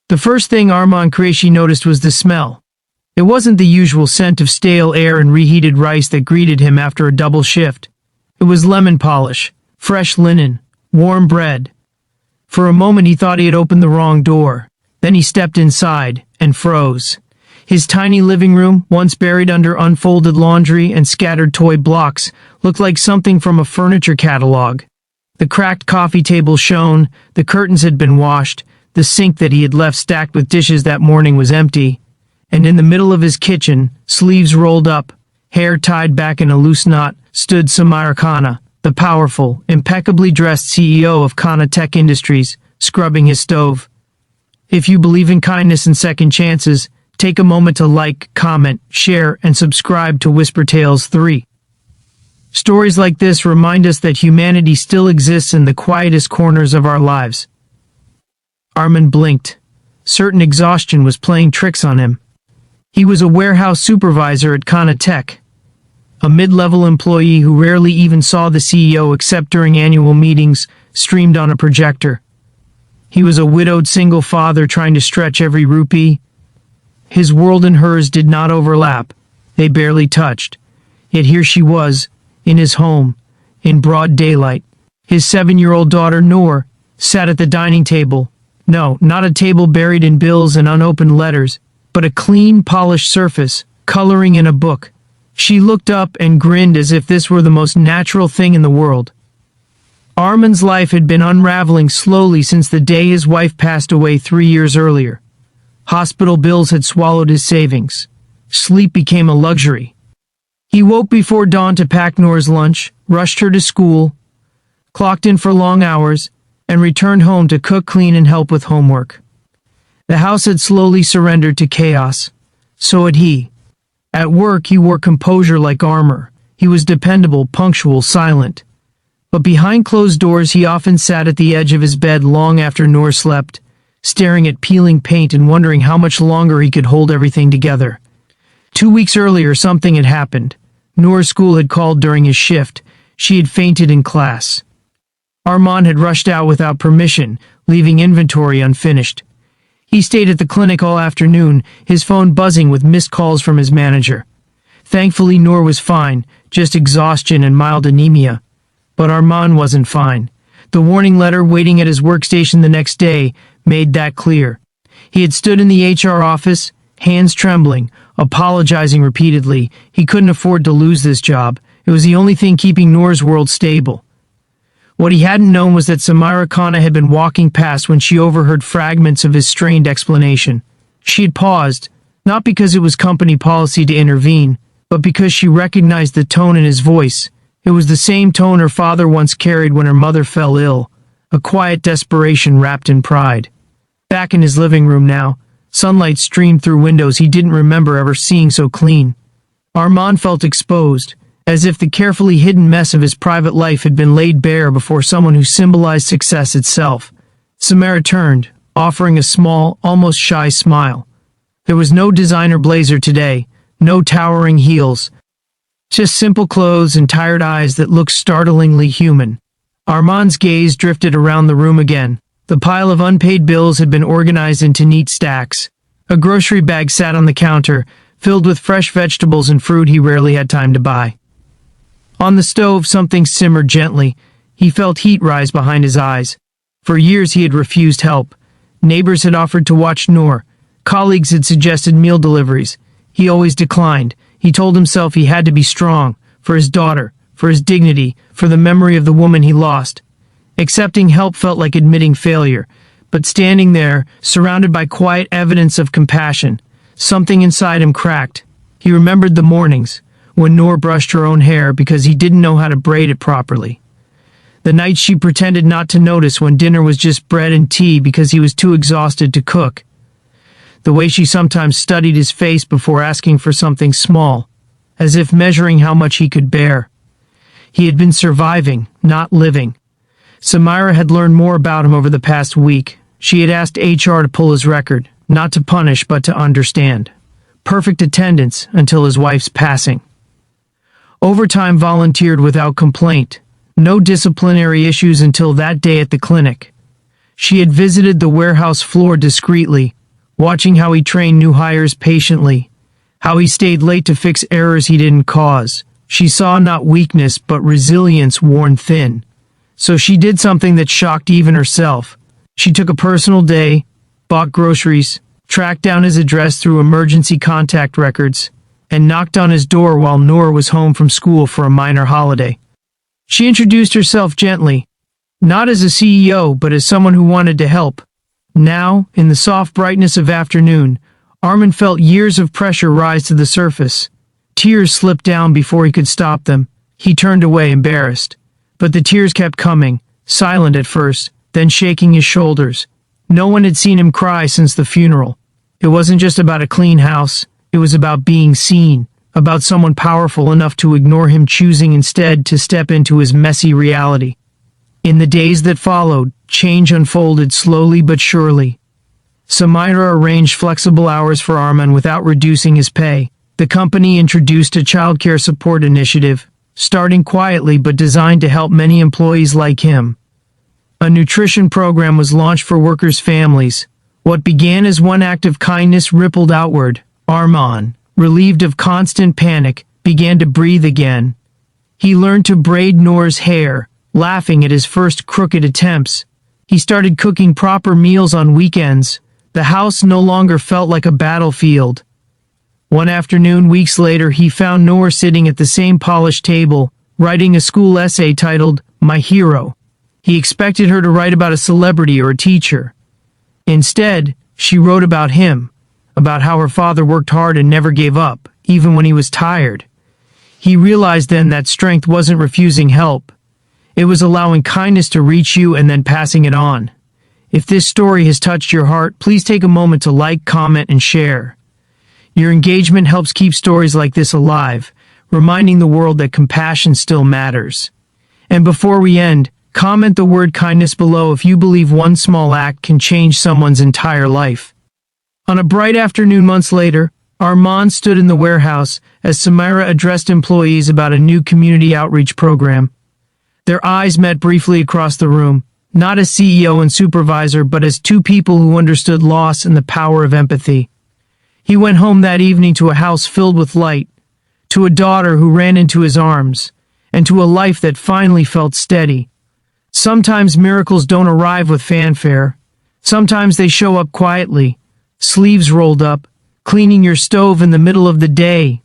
The first thing Arman Qureshi noticed was the smell. It wasn't the usual scent of stale air and reheated rice that greeted him after a double shift. It was lemon polish, fresh linen, warm bread. For a moment he thought he had opened the wrong door. Then he stepped inside and froze. His tiny living room, once buried under unfolded laundry and scattered toy blocks, looked like something from a furniture catalog. The cracked coffee table shone, the curtains had been washed, the sink that he had left stacked with dishes that morning was empty, and in the middle of his kitchen, sleeves rolled up, hair tied back in a loose knot, stood Samira Khanna, the powerful, impeccably dressed CEO of Khanna Tech Industries, scrubbing his stove. If you believe in kindness and second chances, take a moment to like, comment, share, and subscribe to Whisper Tales 3. Stories like this remind us that humanity still exists in the quietest corners of our lives. Arman blinked. Certain exhaustion was playing tricks on him. He was a warehouse supervisor at Khanna Tech, a mid-level employee who rarely even saw the CEO except during annual meetings streamed on a projector. He was a widowed single father trying to stretch every rupee. His world and hers did not overlap. They barely touched. Yet here she was, in his home, in broad daylight. His 7-year-old daughter, Noor, sat at the dining table. No, not a table buried in bills and unopened letters, but a clean, polished surface, coloring in a book. She looked up and grinned as if this were the most natural thing in the world. Arman's life had been unraveling slowly since the day his wife passed away 3 years earlier. Hospital bills had swallowed his savings. Sleep became a luxury. He woke before dawn to pack Noor's lunch, rushed her to school, clocked in for long hours, and returned home to cook, clean, and help with homework. The house had slowly surrendered to chaos. So had he. At work, he wore composure like armor. He was dependable, punctual, silent. But behind closed doors, he often sat at the edge of his bed long after Noor slept, staring at peeling paint and wondering how much longer he could hold everything together. 2 weeks earlier, something had happened. Noor's school had called during his shift. She had fainted in class. Arman had rushed out without permission, leaving inventory unfinished. He stayed at the clinic all afternoon, his phone buzzing with missed calls from his manager. Thankfully, Noor was fine, just exhaustion and mild anemia. But Arman wasn't fine. The warning letter waiting at his workstation the next day made that clear. He had stood in the HR office, hands trembling, apologizing repeatedly. He couldn't afford to lose this job. It was the only thing keeping Noor's world stable. What he hadn't known was that Samira Khanna had been walking past when she overheard fragments of his strained explanation. She had paused, not because it was company policy to intervene, but because she recognized the tone in his voice. It was the same tone her father once carried when her mother fell ill, a quiet desperation wrapped in pride. Back in his living room now, sunlight streamed through windows he didn't remember ever seeing so clean. Arman felt exposed, as if the carefully hidden mess of his private life had been laid bare before someone who symbolized success itself. Samira turned, offering a small, almost shy smile. There was no designer blazer today, no towering heels, just simple clothes and tired eyes that looked startlingly human. Arman's gaze drifted around the room again. The pile of unpaid bills had been organized into neat stacks. A grocery bag sat on the counter, filled with fresh vegetables and fruit he rarely had time to buy. On the stove, something simmered gently. He felt heat rise behind his eyes. For years he had refused help. Neighbors had offered to watch Noor. Colleagues had suggested meal deliveries. He always declined. He told himself he had to be strong, for his daughter, for his dignity, for the memory of the woman he lost. Accepting help felt like admitting failure, but standing there, surrounded by quiet evidence of compassion, something inside him cracked. He remembered the mornings, when Noor brushed her own hair because he didn't know how to braid it properly. The nights she pretended not to notice when dinner was just bread and tea because he was too exhausted to cook. The way she sometimes studied his face before asking for something small, as if measuring how much he could bear. He had been surviving, not living. Samira had learned more about him over the past week. She had asked HR to pull his record, not to punish but to understand. Perfect attendance until his wife's passing. Overtime volunteered without complaint. No disciplinary issues until that day at the clinic. She had visited the warehouse floor discreetly, watching how he trained new hires patiently, how he stayed late to fix errors he didn't cause. She saw not weakness but resilience worn thin. So she did something that shocked even herself. She took a personal day, bought groceries, tracked down his address through emergency contact records, and knocked on his door while Noor was home from school for a minor holiday. She introduced herself gently, not as a CEO but as someone who wanted to help. Now, in the soft brightness of afternoon, Arman felt years of pressure rise to the surface. Tears slipped down before he could stop them. He turned away, embarrassed. But the tears kept coming, silent at first, then shaking his shoulders. No one had seen him cry since the funeral. It wasn't just about a clean house. It was about being seen, about someone powerful enough to ignore him, choosing instead to step into his messy reality. In the days that followed, change unfolded slowly but surely. Samira arranged flexible hours for Arman without reducing his pay. The company introduced a childcare support initiative, starting quietly but designed to help many employees like him. A nutrition program was launched for workers' families. What began as one act of kindness rippled outward. Arman, relieved of constant panic, began to breathe again. He learned to braid Noor's hair, laughing at his first crooked attempts. He started cooking proper meals on weekends. The house no longer felt like a battlefield. One afternoon, weeks later, he found Noor sitting at the same polished table, writing a school essay titled, "My Hero." He expected her to write about a celebrity or a teacher. Instead, she wrote about him, about how her father worked hard and never gave up, even when he was tired. He realized then that strength wasn't refusing help. It was allowing kindness to reach you and then passing it on. If this story has touched your heart, please take a moment to like, comment, and share. Your engagement helps keep stories like this alive, reminding the world that compassion still matters. And before we end, comment the word kindness below if you believe one small act can change someone's entire life. On a bright afternoon months later, Arman stood in the warehouse as Samira addressed employees about a new community outreach program. Their eyes met briefly across the room, not as CEO and supervisor, but as two people who understood loss and the power of empathy. He went home that evening to a house filled with light, to a daughter who ran into his arms, and to a life that finally felt steady. Sometimes miracles don't arrive with fanfare. Sometimes they show up quietly, sleeves rolled up, cleaning your stove in the middle of the day,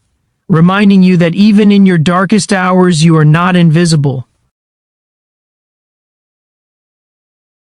reminding you that even in your darkest hours you are not invisible.